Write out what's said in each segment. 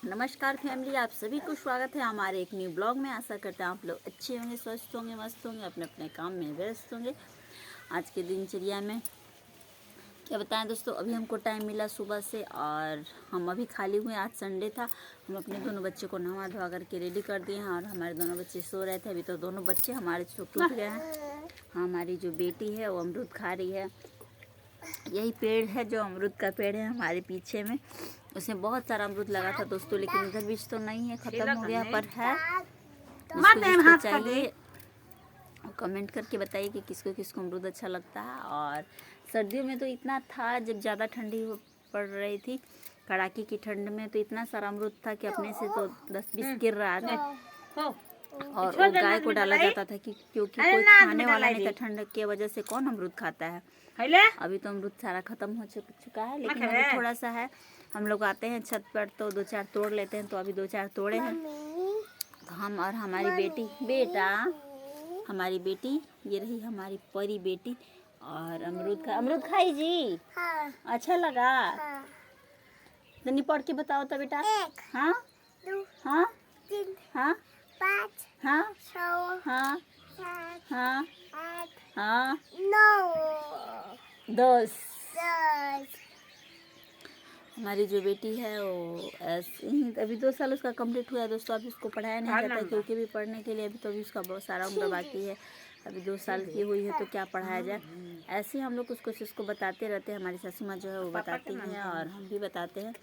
नमस्कार फैमिली, आप सभी को स्वागत है हमारे एक न्यू ब्लॉग में। आशा करते हैं आप लोग अच्छे होंगे, स्वस्थ होंगे, मस्त होंगे, अपने अपने काम में व्यस्त होंगे। आज के दिनचर्या में क्या बताएं दोस्तों, अभी हमको टाइम मिला सुबह से और हम अभी खाली हुए। आज संडे था। हम अपने दोनों बच्चों को नहा धोवा करके रेडी कर दिए हैं और हमारे दोनों बच्चे सो रहे थे। अभी तो दोनों बच्चे हमारे उठ गए हैं। हमारी जो बेटी है वो अमरूद खा रही है। यही पेड़ है जो अमरूद का पेड़ है हमारे पीछे में। उसमें बहुत सारा अमरूद लगा था दोस्तों, लेकिन इधर बीज तो नहीं है, खत्म हो गया। पर है, जिसको चाहिए कमेंट करके बताइए कि किसको किसको अमरूद अच्छा लगता है। और सर्दियों में तो इतना था, जब ज़्यादा ठंडी पड़ रही थी, कड़ाके की ठंड में, तो इतना सारा अमरूद था कि अपने से तो 10-20 गिर रहा था और वो गाय को डाला जाता था कि क्योंकि कोई खाने वाला नहीं था। ठंड की वजह से कौन अमरूद खाता है। अभी तो अमरूद सारा खत्म हो चुका है, लेकिन अभी थोड़ा सा है। हम लोग आते हैं छत पर तो 2-4 तोड़ लेते हैं, तो अभी 2-4 तोड़े हैं। तो हम और हमारी बेटी ये रही हमारी परी बेटी। और अमरूद खाई जी। हाँ। अच्छा लगा। हाँ। तो निपट के बताओ तो बेटा। 1 हाँ 2 हाँ 3 हाँ 5 हाँ 6 हाँ 7 हाँ 8 हाँ 9 10। हमारी जो बेटी है वो ऐसे ही, अभी 2 साल उसका कंप्लीट हुआ है दोस्तों। अभी उसको पढ़ाया नहीं जाता क्योंकि भी पढ़ने के लिए अभी तो अभी उसका बहुत सारा उम्र बाकी है। अभी 2 साल की हुई है तो क्या पढ़ाया जाए। ऐसे ही हम लोग कुछ उसको बताते रहते हैं। हमारी सासू माँ जो है वो बताती हैं और हम भी बताते हैं।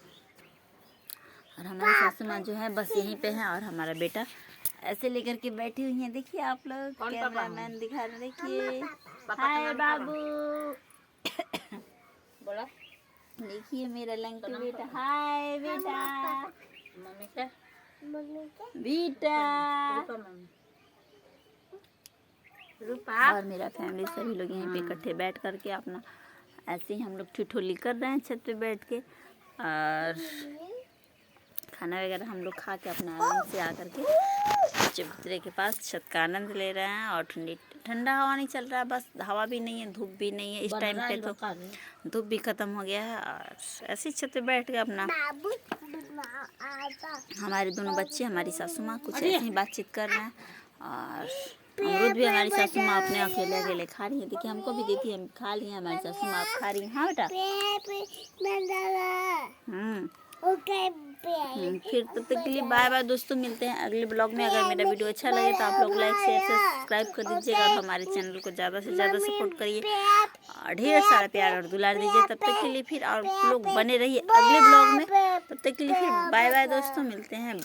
और हमारी सासू माँ जो है बस यहीं पे हैं और हमारा बेटा ऐसे लेकर के बैठी हुई है। देखिए आप लोग, कैमरामैन दिखा रहे, देखिए। हाय बाबू बोला, देखिए मेरा लंकी बेटा। हाय बेटा, बेटा। और मेरा फैमिली सभी लोग यहीं पे इकट्ठे बैठ करके अपना ऐसे ही हम लोग ठिठोली कर रहे हैं छत पे बैठ के। और खाना वगैरह हम लोग खा के अपना आराम से आकर के चबूतरे के पास छत का आनंद ले रहे हैं। और ठंडा हवा नहीं चल रहा है, बस हवा भी नहीं है, धूप भी नहीं है। इस टाइम पे तो धूप भी खत्म हो गया है। और ऐसी छत पे बैठ के अपना हमारे दोनों बच्चे, हमारी सासू माँ कुछ ऐसे ही बातचीत कर रहे हैं। और अमरूद भी हमारी सासू माँ अपने अकेले अकेले खा रही है। देखिए हमको भी देती है, हम खा ली है, हमारी सासू माँ खा रही है। हाँ बेटा। फिर तब तक के लिए बाय बाय दोस्तों, मिलते हैं अगले ब्लॉग में। अगर मेरा वीडियो अच्छा लगे तो आप लोग लाइक शेयर सब्सक्राइब कर दीजिएगा और हमारे चैनल को ज़्यादा से ज़्यादा सपोर्ट करिए और ढेर सारा प्यार और दुलार दीजिए। तब तक के लिए फिर आप लोग बने रहिए अगले ब्लॉग में। तब तक के लिए फिर बाय बाय दोस्तों, मिलते हैं।